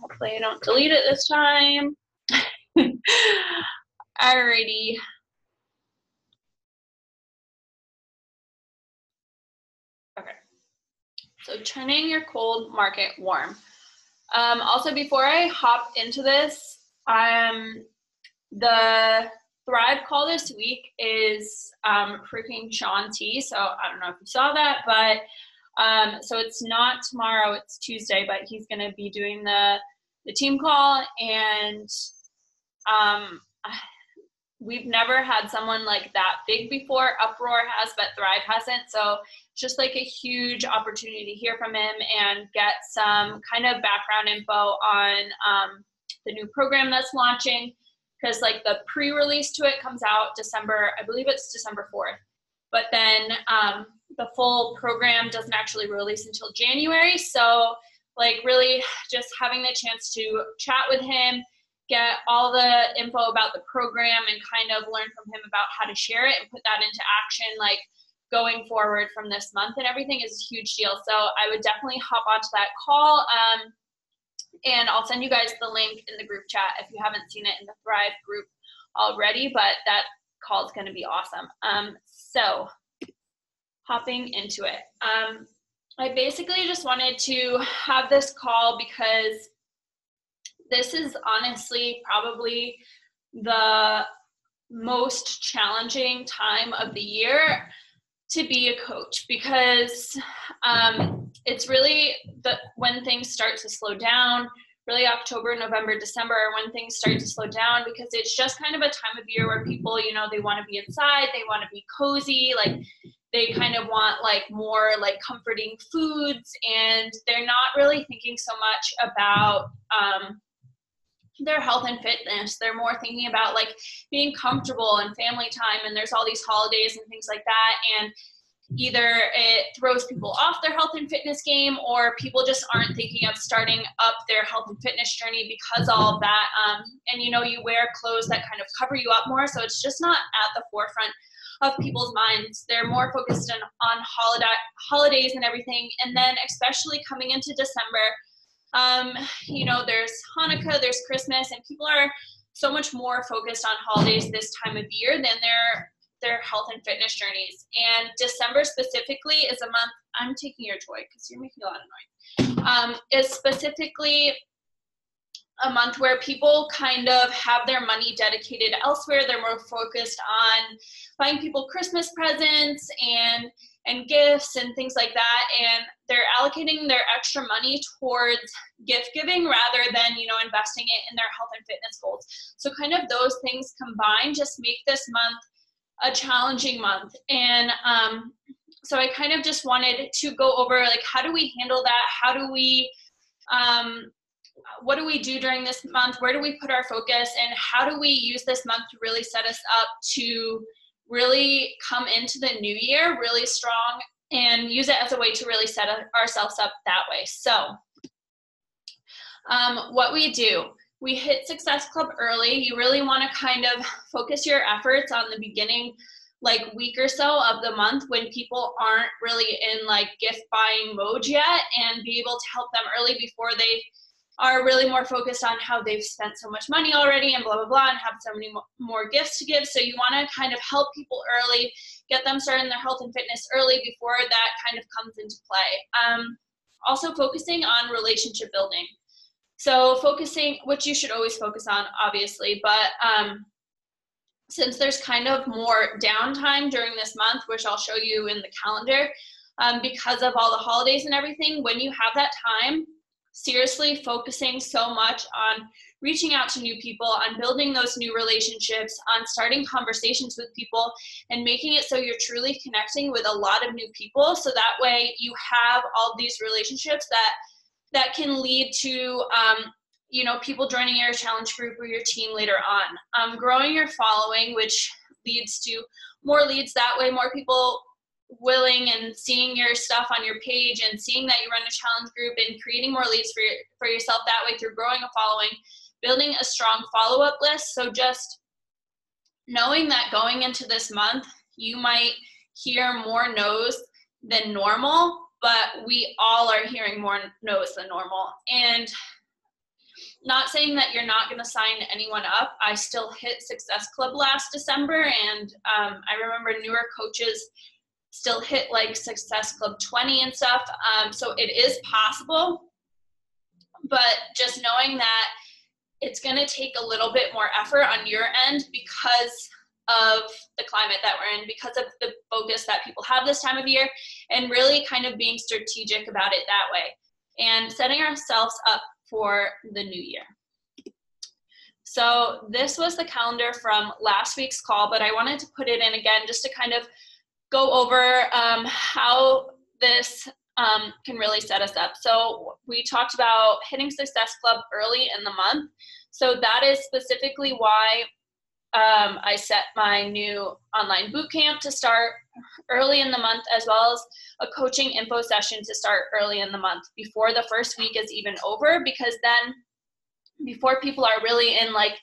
Hopefully I don't delete it this time. Alrighty. Okay. So turning your cold market warm. Also, before I hop into this, the Thrive call this week is freaking Shaun T. So I don't know if you saw that, but so it's not tomorrow, it's Tuesday, but he's going to be doing the team call, and we've never had someone like that big before. Uproar has, but Thrive hasn't. So it's just like a huge opportunity to hear from him and get some kind of background info on the new program that's launching. Because like the pre-release to it comes out December, I believe it's December 4th. But then the full program doesn't actually release until January. So like really just having the chance to chat with him, get all the info about the program and kind of learn from him about how to share it and put that into action, like going forward from this month and everything is a huge deal. So I would definitely hop onto that call. And I'll send you guys the link in the group chat if you haven't seen it in the Thrive group already, but that call is going to be awesome. So hopping into it. I basically just wanted to have this call because this is honestly probably the most challenging time of the year to be a coach, because it's really when things start to slow down, really October, November, December, when things start to slow down, because it's just kind of a time of year where people, you know, they want to be inside, they want to be cozy, like they kind of want like more like comforting foods, and they're not really thinking so much about their health and fitness. They're more thinking about like being comfortable and family time, and there's all these holidays and things like that, and either it throws people off their health and fitness game, or people just aren't thinking of starting up their health and fitness journey because all of that, and you know, you wear clothes that kind of cover you up more, so it's just not at the forefront of people's minds. They're more focused on holidays and everything, and then especially coming into December, you know, there's Hanukkah, there's Christmas, and people are so much more focused on holidays this time of year than their health and fitness journeys. And December specifically is a month, I'm taking your toy because you're making a lot of noise, is specifically a month where people kind of have their money dedicated elsewhere. They're more focused on buying people Christmas presents and gifts and things like that, and they're allocating their extra money towards gift giving rather than, you know, investing it in their health and fitness goals. So kind of those things combined just make this month a challenging month. And so I kind of just wanted to go over like, how do we handle that? How do we what do we do during this month? Where do we put our focus, and how do we use this month to really set us up to really come into the new year really strong and use it as a way to really set ourselves up that way? So what we do, we hit Success Club early. You really want to kind of focus your efforts on the beginning like week or so of the month when people aren't really in like gift buying mode yet, and be able to help them early before they are really more focused on how they've spent so much money already and blah, blah, blah, and have so many more gifts to give. So you want to kind of help people early, get them started in their health and fitness early before that kind of comes into play. Also focusing on relationship building. So focusing, which you should always focus on, obviously, but since there's kind of more downtime during this month, which I'll show you in the calendar, because of all the holidays and everything, when you have that time, seriously focusing so much on reaching out to new people, on building those new relationships, on starting conversations with people, and making it so you're truly connecting with a lot of new people, so that way you have all these relationships that can lead to you know, people joining your challenge group or your team later on. Growing your following, which leads to more leads that way, more people willing and seeing your stuff on your page and seeing that you run a challenge group, and creating more leads for yourself that way through growing a following, building a strong follow-up list. So just knowing that going into this month, you might hear more no's than normal, but we all are hearing more no's than normal. And Not saying that you're not going to sign anyone up. I still hit Success Club last December, and I remember newer coaches still hit like Success Club 20 and stuff. So it is possible, but just knowing that it's going to take a little bit more effort on your end because of the climate that we're in, because of the focus that people have this time of year, and really kind of being strategic about it that way and setting ourselves up for the new year. So this was the calendar from last week's call, but I wanted to put it in again just to kind of go over how this can really set us up. So we talked about hitting Success Club early in the month. So that is specifically why I set my new online boot camp to start early in the month, as well as a coaching info session to start early in the month before the first week is even over, because then before people are really in like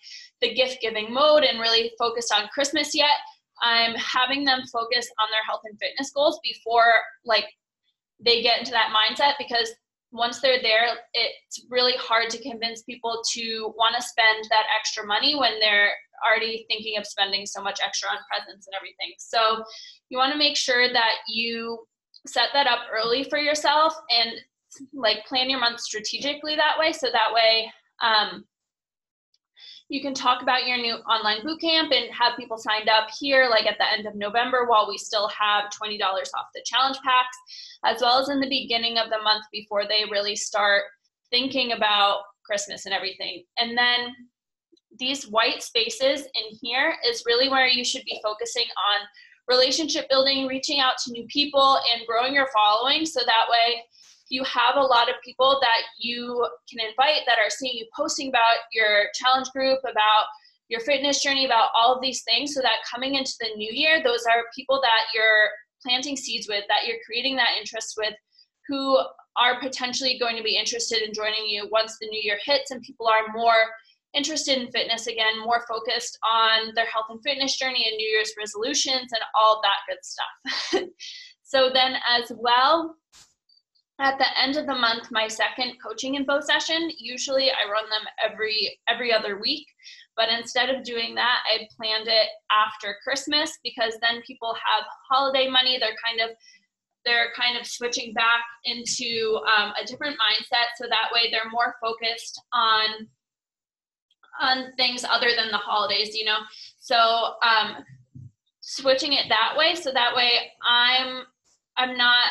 the gift giving mode and really focused on Christmas yet, I'm having them focus on their health and fitness goals before like they get into that mindset, because once they're there, it's really hard to convince people to want to spend that extra money when they're already thinking of spending so much extra on presents and everything. So you want to make sure that you set that up early for yourself and like plan your month strategically that way. So that way you can talk about your new online boot camp and have people signed up here like at the end of November while we still have $20 off the challenge packs, as well as in the beginning of the month before they really start thinking about Christmas and everything. And then these white spaces in here is really where you should be focusing on relationship building, reaching out to new people, and growing your following. So that way you have a lot of people that you can invite that are seeing you posting about your challenge group, about your fitness journey, about all of these things, so that coming into the new year, those are people that you're planting seeds with, that you're creating that interest with, who are potentially going to be interested in joining you once the new year hits and people are more interested in fitness again, more focused on their health and fitness journey and New Year's resolutions and all that good stuff. So then as well, at the end of the month, my second coaching info session, usually I run them every other week, but instead of doing that, I planned it after Christmas, because then people have holiday money. They're kind of switching back into a different mindset, so that way they're more focused on things other than the holidays, you know. So switching it that way, so that way I'm not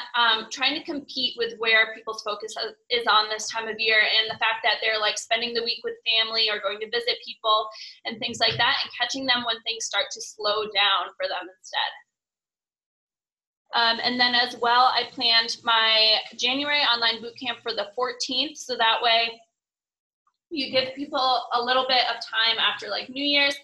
trying to compete with where people's focus is on this time of year, and the fact that they're like spending the week with family or going to visit people and things like that, and catching them when things start to slow down for them instead. And then as well, I planned my January online boot camp for the 14th, so that way you give people a little bit of time after like New Year's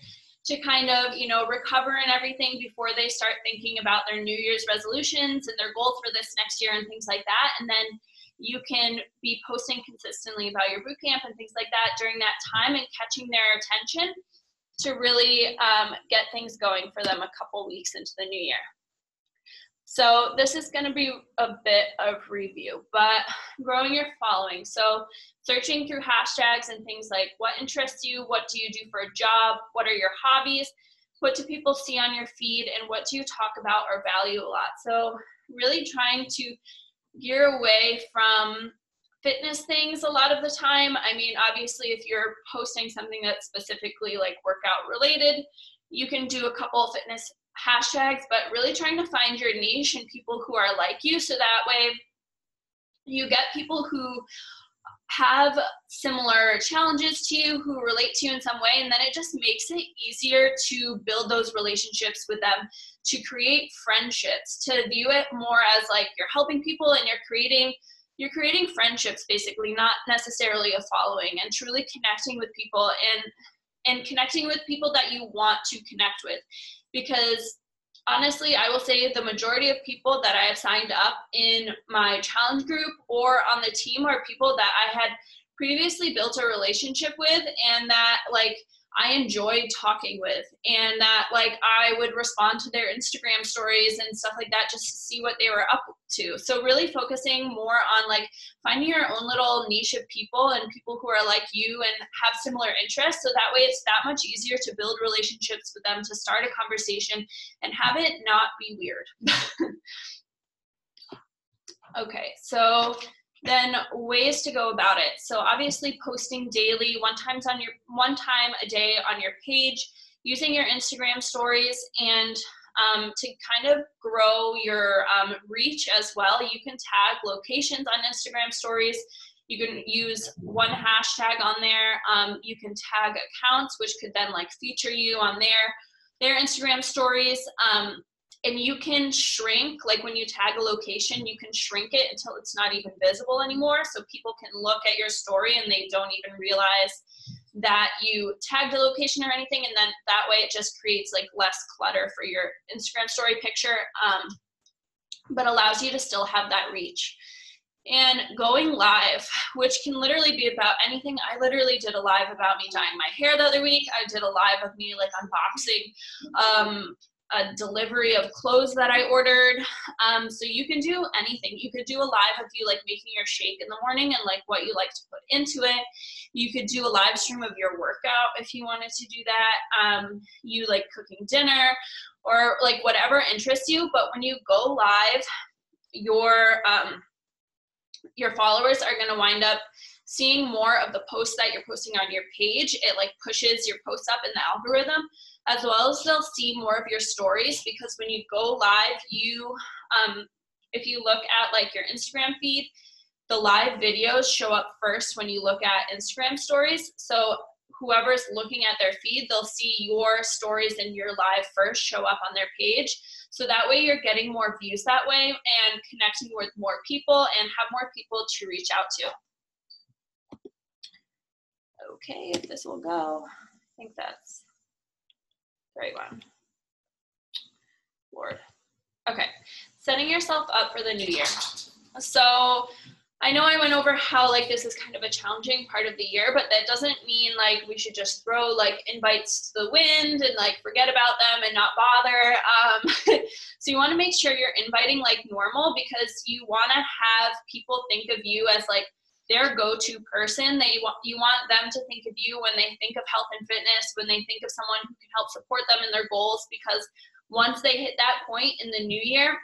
to kind of, you know, recover and everything before they start thinking about their New Year's resolutions and their goals for this next year and things like that. And then you can be posting consistently about your boot camp and things like that during that time and catching their attention to really get things going for them a couple weeks into the new year. So this is going to be a bit of review, but growing your following. So searching through hashtags and things like what interests you, what do you do for a job, what are your hobbies, what do people see on your feed, and what do you talk about or value a lot. So really trying to gear away from fitness things a lot of the time. I mean, obviously, if you're posting something that's specifically like workout related, you can do a couple of fitness hashtags, but really trying to find your niche and people who are like you, so that way you get people who have similar challenges to you, who relate to you in some way, and then it just makes it easier to build those relationships with them, to create friendships, to view it more as like you're helping people and you're creating friendships, basically, not necessarily a following, and truly connecting with people and connecting with people that you want to connect with. Because honestly, I will say the majority of people that I have signed up in my challenge group or on the team are people that I had previously built a relationship with, and that like I enjoy talking with, and that like I would respond to their Instagram stories and stuff like that just to see what they were up to. So really focusing more on like finding your own little niche of people and people who are like you and have similar interests. So that way it's that much easier to build relationships with them, to start a conversation and have it not be weird. Okay, so then ways to go about it. So obviously posting daily, one time a day on your page, using your Instagram stories, and to kind of grow your reach as well. You can tag locations on Instagram stories. You can use one hashtag on there. You can tag accounts, which could then like feature you on their Instagram stories. And you can shrink, like when you tag a location, you can shrink it until it's not even visible anymore. So people can look at your story and they don't even realize that you tagged a location or anything. And then that way it just creates like less clutter for your Instagram story picture, but allows you to still have that reach. And going live, which can literally be about anything. I literally did a live about me dyeing my hair the other week. I did a live of me like unboxing a delivery of clothes that I ordered. So you can do anything. You could do a live of you like making your shake in the morning and like what you like to put into it. You could do a live stream of your workout if you wanted to do that. You like cooking dinner or like whatever interests you. But when you go live, your followers are going to wind up seeing more of the posts that you're posting on your page. It like pushes your posts up in the algorithm, as well as they'll see more of your stories, because when you go live, you, if you look at like your Instagram feed, the live videos show up first when you look at Instagram stories. So whoever's looking at their feed, they'll see your stories and your live first show up on their page. So that way you're getting more views that way and connecting with more people and have more people to reach out to. Okay, if this will go, I think that's the right one. Lord. Okay, setting yourself up for the new year. So I know I went over how like this is kind of a challenging part of the year, but that doesn't mean like we should just throw like invites to the wind and like forget about them and not bother. So you want to make sure you're inviting like normal, because you want to have people think of you as like their go-to person. You want them to think of you when they think of health and fitness, when they think of someone who can help support them in their goals, because once they hit that point in the new year,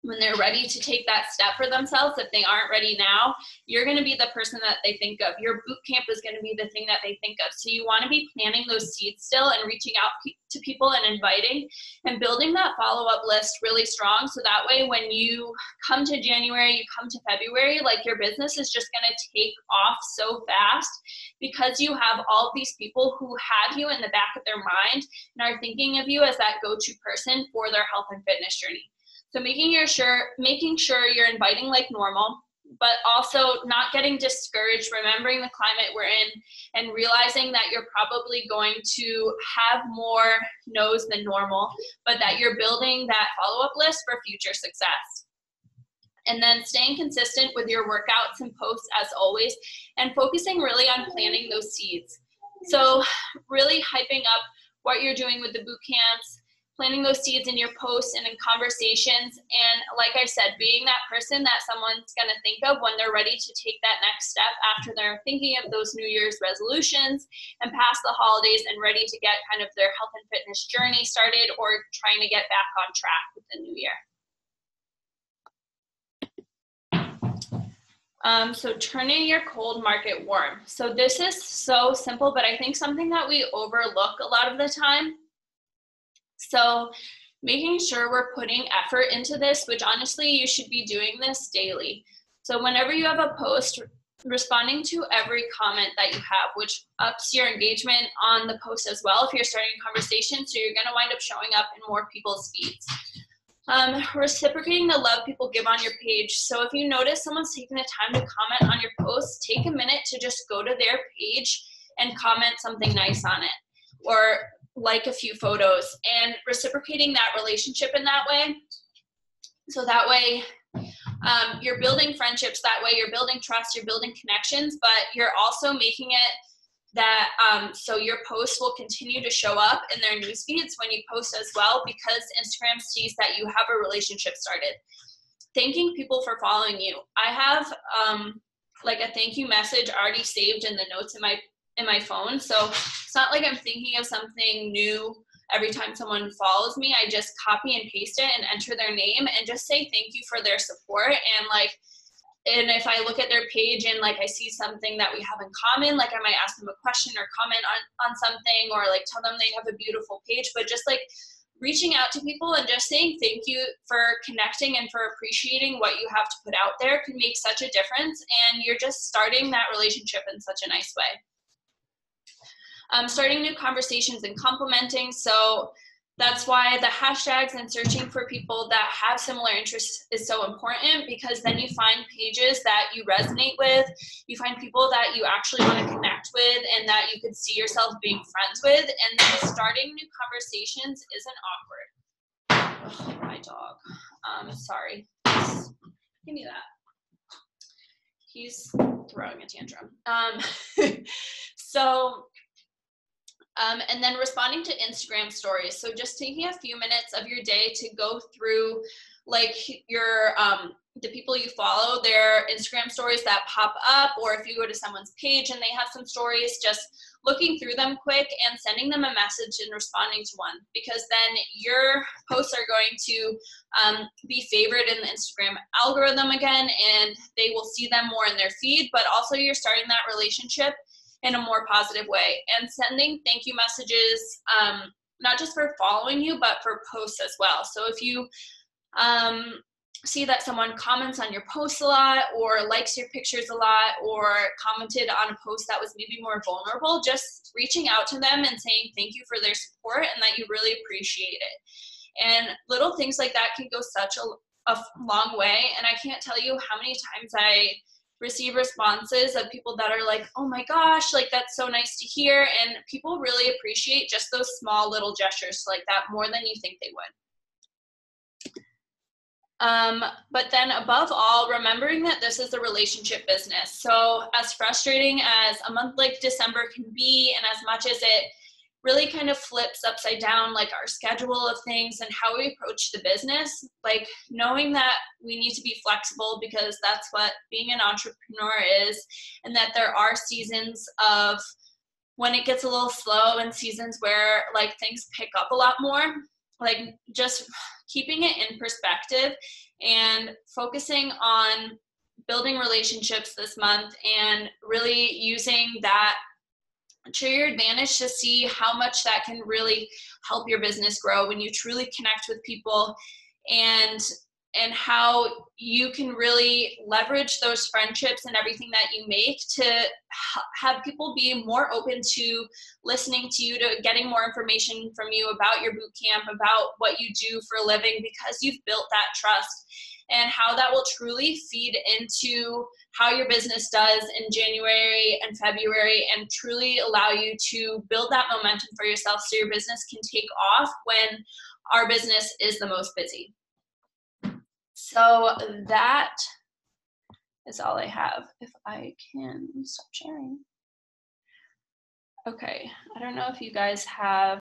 when they're ready to take that step for themselves, if they aren't ready now, you're going to be the person that they think of. Your boot camp is going to be the thing that they think of. So you want to be planting those seeds still and reaching out to people and inviting and building that follow-up list really strong. So that way, when you come to January, you come to February, like your business is just going to take off so fast, because you have all these people who have you in the back of their mind and are thinking of you as that go-to person for their health and fitness journey. So making sure you're inviting like normal, but also not getting discouraged, remembering the climate we're in, and realizing that you're probably going to have more no's than normal, but that you're building that follow-up list for future success. And then staying consistent with your workouts and posts as always, and focusing really on planting those seeds. So really hyping up what you're doing with the boot camps, planting those seeds in your posts and in conversations. And like I said, being that person that someone's going to think of when they're ready to take that next step after they're thinking of those New Year's resolutions and past the holidays and ready to get kind of their health and fitness journey started, or trying to get back on track with the new year. So turning your cold market warm. So this is so simple, but I think something that we overlook a lot of the time. So making sure we're putting effort into this, which honestly, you should be doing this daily. So whenever you have a post, responding to every comment that you have, which ups your engagement on the post as well if you're starting a conversation, so you're going to wind up showing up in more people's feeds. Reciprocating the love people give on your page. So if you notice someone's taking the time to comment on your post, take a minute to just go to their page and comment something nice on it, or like a few photos, and reciprocating that relationship in that way. So that way you're building friendships, that way you're building trust, you're building connections, but you're also making it that so your posts will continue to show up in their news feeds when you post as well, because Instagram sees that you have a relationship started. Thanking people for following you. I have like a thank you message already saved in the notes in my phone, so it's not like I'm thinking of something new every time someone follows me. I just copy and paste it and enter their name and just say thank you for their support. And if I look at their page and like I see something that we have in common, like I might ask them a question or comment on something, or like tell them they have a beautiful page. But just like reaching out to people and just saying thank you for connecting and for appreciating what you have to put out there can make such a difference, and you're just starting that relationship in such a nice way. Starting new conversations and complimenting. So that's why the hashtags and searching for people that have similar interests is so important, because then you find pages that you resonate with, you find people that you actually want to connect with and that you could see yourself being friends with, and then starting new conversations isn't awkward. Oh, my dog. Sorry. Give me that. He's throwing a tantrum. And then responding to Instagram stories. So just taking a few minutes of your day to go through like your, the people you follow, their Instagram stories that pop up, or if you go to someone's page and they have some stories, just looking through them quick and sending them a message and responding to one, because then your posts are going to be favored in the Instagram algorithm again, and they will see them more in their feed, but also you're starting that relationship in a more positive way. And sending thank you messages, not just for following you, but for posts as well. So if you see that someone comments on your posts a lot, or likes your pictures a lot, or commented on a post that was maybe more vulnerable, just reaching out to them and saying thank you for their support and that you really appreciate it. And little things like that can go such a long way. And I can't tell you how many times I receive responses of people that are like, oh my gosh, like that's so nice to hear. And people really appreciate just those small little gestures like that more than you think they would. But then above all, remembering that this is a relationship business. So as frustrating as a month like December can be, and as much as it really kind of flips upside down like our schedule of things and how we approach the business, like knowing that we need to be flexible, because that's what being an entrepreneur is, and that there are seasons of when it gets a little slow and seasons where like things pick up a lot more. Like just keeping it in perspective and focusing on building relationships this month, and really using that to your advantage to see how much that can really help your business grow when you truly connect with people, and how you can really leverage those friendships and everything that you make to have people be more open to listening to you, to getting more information from you about your boot camp, about what you do for a living, because you've built that trust, and how that will truly feed into how your business does in January and February, and truly allow you to build that momentum for yourself so your business can take off when our business is the most busy. So that is all I have. If I can stop sharing. Okay, I don't know if you guys have